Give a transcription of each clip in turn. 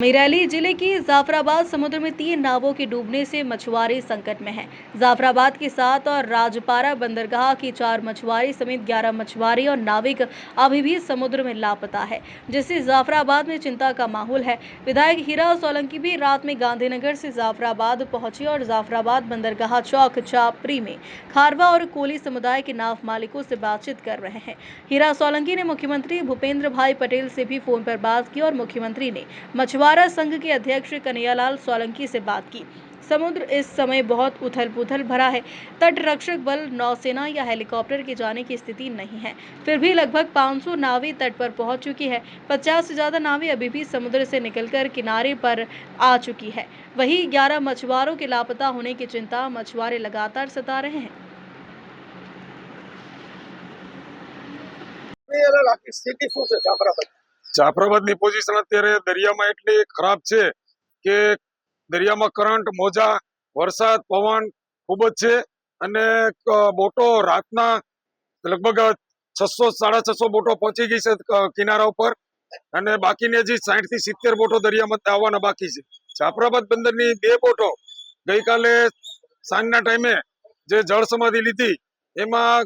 अमेराली जिले की जाफराबाद समुद्र में 3 नावों के डूबने से मछुआरे संकट में हैं। जाफराबाद के 7 और राजपारा बंदरगाह के 4 मछुआरे समेत 11 मछुआरे और नाविक अभी भी समुद्र में लापता है, जिससे जाफराबाद में चिंता का माहौल है। विधायक हीरा सोलंकी भी रात में गांधीनगर से जाफराबाद पहुंचे और जाफराबाद बंदरगाह चौक चापरी में खारवा और कोली समुदाय के नाव मालिकों से बातचीत कर रहे हैं। हीरा सोलंकी ने मुख्यमंत्री भूपेंद्र भाई पटेल से भी फोन पर बात की और मुख्यमंत्री ने मछुआरा संघ के अध्यक्ष कन्हैयालाल सोलंकी से बात की। समुद्र इस समय बहुत उथल-पुथल भरा है। तट रक्षक बल, नौसेना या हेलीकॉप्टर के जाने की स्थिति नहीं है। फिर भी लगभग 500 नावें तट पर पहुंच चुकी है। 50 से ज्यादा नावें अभी भी समुद्र से निकलकर किनारे पर आ चुकी है। वहीं 11 मछुआरों के लापता होने की चिंता मछुआरे लगातार सता रहे हैं। જાફરાબાદની પોઝિશન અત્યારે દરિયામાં એટલી ખરાબ છે કે દરિયામાં કરંટ, મોજા, વરસાદ, પવન ખૂબ જ છે અને બોટો રાતના લગભગ 600 650 બોટો પહોંચી ગઈ છે કિનારા ઉપર અને બાકીની હજી 60 થી 70 બોટો દરિયામાં આવવાના બાકી છે. જાફરાબાદ બંદરની 2 બોટો ગઈકાલે સાંજના ટાઈમે જે જળ સમાધિ લીધી એમાં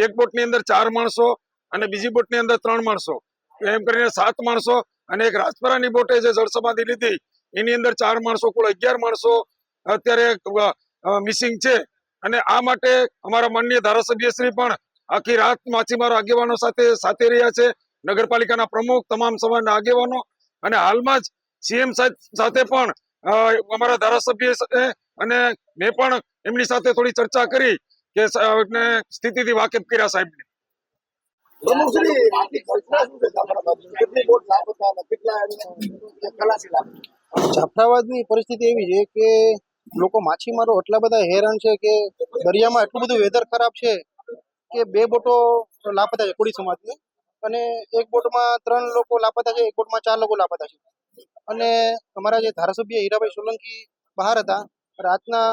એક બોટની અંદર 4 માણસો અને બીજી બોટની અંદર 3 માણસો એમ કરીને 7 માણસો અને એક રાજપરાની બોટે જે જળ સમાધિ લીધી એની અંદર 4 માણસો કુલ 11 માણસો અત્યારે મિસિંગ છે અને આ માટે અમારા માનનીય ધારાસભ્યશ્રી પણ આખી રાત માછીમારો આગેવાનો સાથે રહ્યા છે, નગરપાલિકાના પ્રમુખ, તમામ સમાજના આગેવાનો અને હાલમાં જ સીએમ સાથે પણ અમારા ધારાસભ્ય અને મેં પણ એમની સાથે થોડી ચર્ચા કરી કે સ્થિતિથી વાકેફ કર્યા સાહેબને. જાફરાબાદની પરિસ્થિતિ એવી છે કે લોકો માછીમારો એટલા બધા હેરાન છે કે દરિયામાં એટલું બધું વેધર ખરાબ છે કે 2 બોટો લાપતા છે કોળી સમાજની અને એક બોટમાં 3 લોકો લાપતા છે, એક બોટમાં 4 લોકો લાપતા છે અને અમારા જે ધારાસભ્ય હીરાભાઈ સોલંકી બહાર હતા રાતના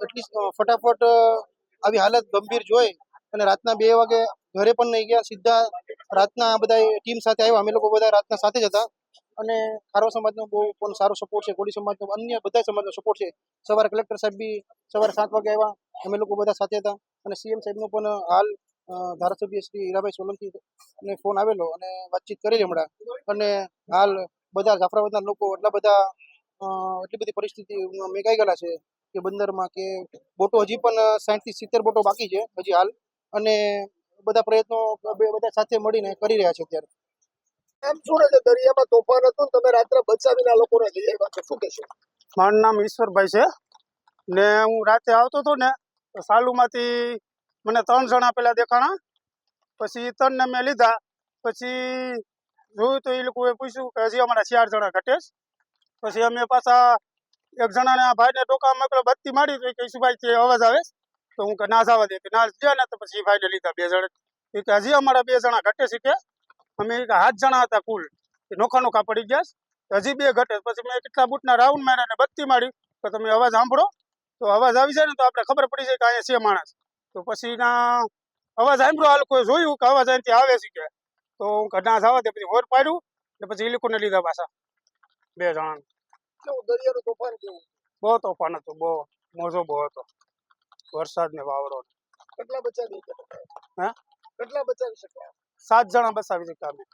એટલી ફટાફટ આવી હાલત ગંભીર જોઈ અને રાતના 2 વાગે ઘરે પણ નહીં ગયા, સીધા રાતના બધા ટીમ સાથે આવ્યા. અમે લોકો બધા રાતના સાથે જ હતા અને ખારવા સમાજનો બહુ પણ સારો સપોર્ટ છે, કોળી સમાજનો, અન્ય બધા સમાજનો સપોર્ટ છે. સવારે કલેક્ટર સાહેબ બી સવારે 7 વાગે આવ્યા, અમે લોકો બધા સાથે હતા અને સીએમ સાહેબનો પણ હાલ ધારાસભ્ય શ્રી હીરાભાઈ સોલંકીને ફોન આવેલો અને વાતચીત કરેલી હમણાં અને હાલ બધા જાફરાબાદના લોકો એટલા બધી પરિસ્થિતિ મેઘાઈ ગયેલા છે કે બંદરમાં કે બોટો હજી પણ 60 થી 70 બોટો બાકી છે હજી હાલ અને બધા પ્રયત્નો બધા સાથે મળીને કરી રહ્યા છે અત્યારે. એમ શું છે દરિયામાં તોફાન હતું તમે રાત્રે બચાવીને આ લોકોને લઈ આવ્યા છો, શું કહેશો? મારું નામ ઈશ્વરભાઈ છે ને હું રાતે આવતો હતો ને તો સાલુમાંથી મને 3 જણા પેલા દેખાણા, પછી 3 ને મેં લીધા, પછી જોયું તો એ લોકોએ પૂછ્યું કે હજી અમારા 4 જણા ઘટે. પછી અમે પાછા એક જણાને ભાઈને ટોકા મોકલો બત્તી મારી તો કે ભાઈ તે અવાજ આવે તો હું કે ના જવા દે કે ના ગયા ને તો પછી એ ભાઈને લીધા 2 જણા કે હજી અમારા 2 જણા ઘટે છે કે અમે 7 જણા હતા કુલ, નોખા પડી ગયા, હજી 2 ઘટે. પછી મેં કેટલા બૂટના રાઉન્ડ માર્યા ને બત્તી મારી તો તમે અવાજ સાંભળો તો અવાજ આવી જાય ને તો આપણે ખબર પડી જાય કે અહીંયા છે માણસ. તો પછી ના અવાજ સાંભળ્યો, આ લોકોએ જોયું કે અવાજ અહીંથી આવે છે કે તો હું ના જવા દે, પછી હોર પાડ્યું ને પછી એ લોકોને લીધા પાછા 2 જણા. દરિયાનું તોફાન કેવું? બહુ તોફાન હતું, બહુ મોજો બહુ હતો, વરસાદ ને વાવડો. કેટલા બચાવી શક્યા? હા, કેટલા બચાવી શક્યા? 7 જણા બચાવી શક્યા અમે.